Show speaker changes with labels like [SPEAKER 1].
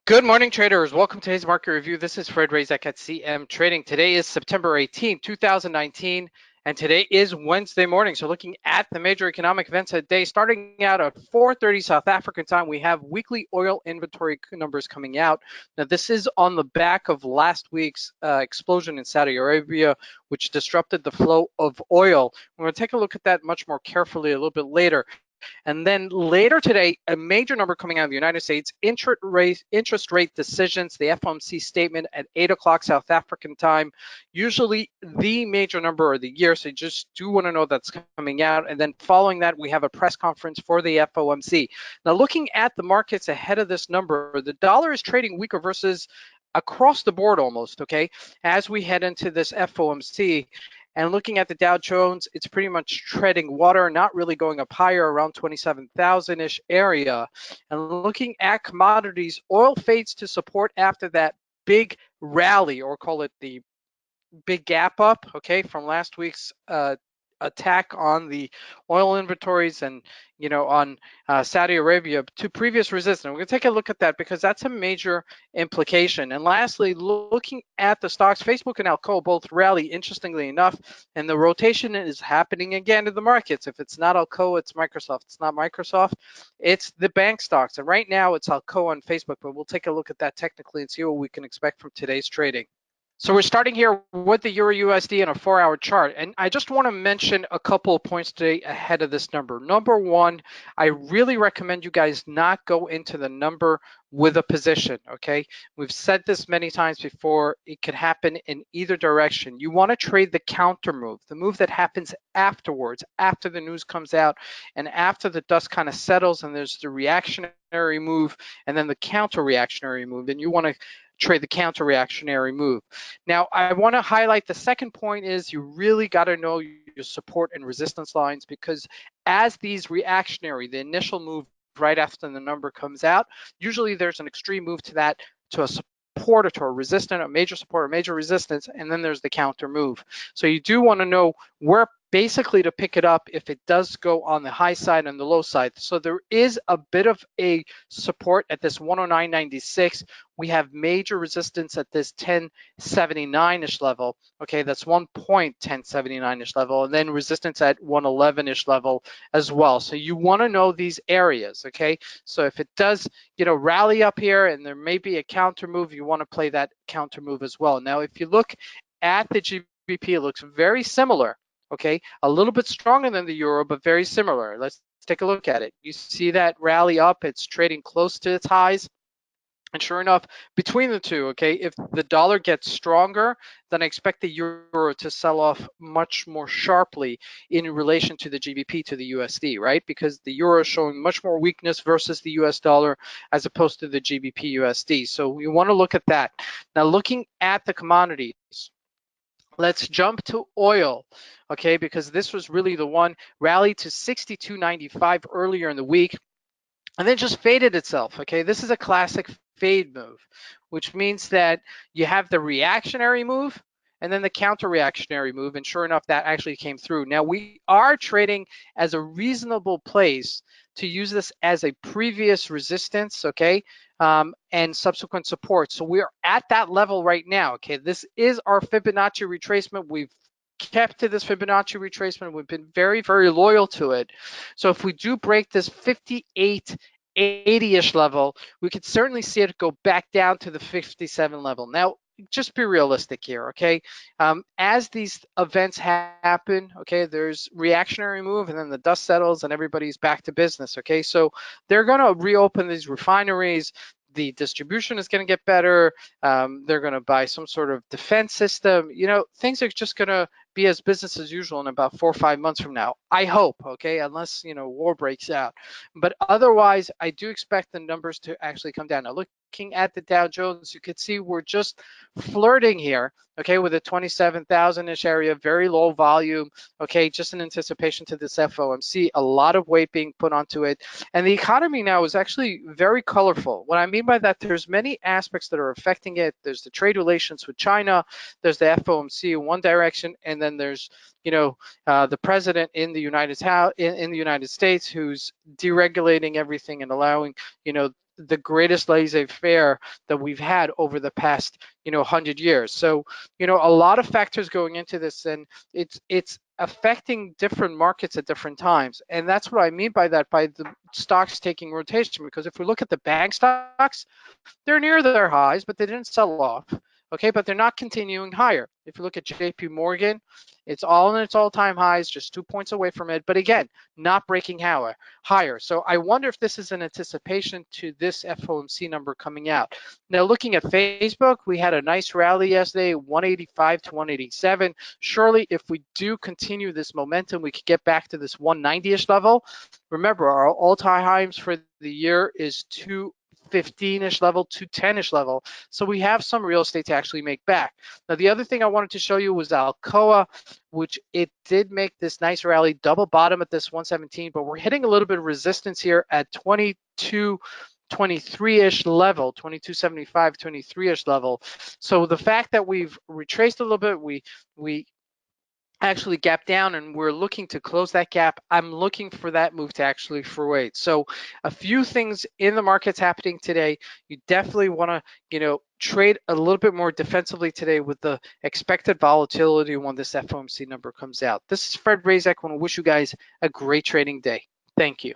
[SPEAKER 1] Good morning, traders. Welcome to today's market review. This is Fred Razak at CM Trading. Today is September 18, 2019, and today is Wednesday morning. So looking at the major economic events of the day, starting out at 4:30 South African time, we have weekly oil inventory numbers coming out. Now, this is on the back of last week's explosion in Saudi Arabia, which disrupted the flow of oil. We're going to take a look at that much more carefully a little bit later. And then later today, a major number coming out of the United States, interest rate decisions, the FOMC statement at 8 o'clock South African time, usually the major number of the year. So you just do want to know that's coming out. And then following that, we have a press conference for the FOMC. Now, looking at the markets ahead of this number, the dollar is trading weaker versus across the board almost, okay, as we head into this FOMC. And looking at the Dow Jones, it's pretty much treading water, not really going up higher, around 27,000-ish area. And looking at commodities, oil fades to support after that big rally, or call it the big gap up, okay, from last week's attack on the oil inventories and on Saudi Arabia to previous resistance. We're going to take a look at that because that's a major implication. And lastly, looking at the stocks, Facebook and ALCOA both rally, interestingly enough, and the rotation is happening again in the markets. If it's not ALCOA, it's Microsoft. It's not Microsoft, it's the bank stocks. And right now it's ALCOA on Facebook, but we'll take a look at that technically and see what we can expect from today's trading. So we're starting here with the Euro USD on a 4-hour chart. And I just want to mention a couple of points today ahead of this number. Number one, I really recommend you guys not go into the number with a position, okay? We've said this many times before. It could happen in either direction. You want to trade the counter move, the move that happens afterwards, after the news comes out and after the dust kind of settles and there's the reactionary move and then the counter reactionary move. And you want to trade the counter reactionary move. Now, I want to highlight the second point is you really got to know your support and resistance lines, because as these reactionary, the initial move right after the number comes out, usually there's an extreme move to that, to a support or to a resistance, a major support or major resistance, and then there's the counter move. So you do want to know where basically to pick it up if it does go on the high side and the low side. So there is a bit of a support at this 109.96. We have major resistance at this 1079-ish level. Okay, that's 1.1079-ish level, and then resistance at 111-ish level as well. So you want to know these areas, okay? So if it does, rally up here and there may be a counter move, you want to play that counter move as well. Now, if you look at the GBP, it looks very similar. Okay, a little bit stronger than the euro, but very similar. Let's take a look at it. You see that rally up, it's trading close to its highs. And sure enough, between the two, okay, if the dollar gets stronger, then I expect the euro to sell off much more sharply in relation to the GBP, to the USD, right? Because the euro is showing much more weakness versus the US dollar as opposed to the GBP USD. So we want to look at that. Now, looking at the commodities, let's jump to oil, okay, because this was really the one rallied to 62.95 earlier in the week and then just faded itself, okay? This is a classic fade move, which means that you have the reactionary move and then the counter reactionary move, and sure enough, that actually came through. Now, we are trading as a reasonable place to use this as a previous resistance, okay, and subsequent support. So we are at that level right now, okay? This is our Fibonacci retracement. We've kept to this Fibonacci retracement. We've been very, very loyal to it. So if we do break this 58.80-ish level, we could certainly see it go back down to the 57 level. Now, just be realistic here, okay? As these events happen, okay, there's reactionary move and then the dust settles and everybody's back to business, okay? So they're gonna reopen these refineries. The distribution is going to get better. They're going to buy some sort of defense system. Things are just going to be as business as usual in about 4 or 5 months from now. I hope, okay, unless, war breaks out. But otherwise, I do expect the numbers to actually come down. Now, looking at the Dow Jones, you could see we're just flirting here, okay, with a 27,000-ish area, very low volume, okay, just in anticipation to this FOMC, a lot of weight being put onto it. And the economy now is actually very colorful. What I mean by that, there's many aspects that are affecting it. There's the trade relations with China, there's the FOMC in one direction, and then there's the president in the United States who's deregulating everything and allowing the greatest laissez-faire that we've had over the past 100 years. So a lot of factors going into this, and it's affecting different markets at different times. And that's what I mean by that, by the stocks taking rotation. Because if we look at the bank stocks, they're near their highs, but they didn't sell off. Okay, but they're not continuing higher. If you look at JP Morgan, it's all in its all-time highs, just 2 points away from it. But again, not breaking higher. So I wonder if this is an anticipation to this FOMC number coming out. Now, looking at Facebook, we had a nice rally yesterday, 185 to 187. Surely, if we do continue this momentum, we could get back to this 190-ish level. Remember, our all-time highs for the year is 215-ish level, 210-ish level. So we have some real estate to actually make back. Now, the other thing I wanted to show you was ALCOA, which it did make this nice rally, double bottom at this 117, but we're hitting a little bit of resistance here at 23-ish level, 22.75, 23-ish level. So the fact that we've retraced a little bit, we actually gap down and we're looking to close that gap, I'm looking for that move to actually frustrate. So a few things in the markets happening today. You definitely want to trade a little bit more defensively today with the expected volatility when this FOMC number comes out. This is Fred Razak. I want to wish you guys a great trading day. Thank you.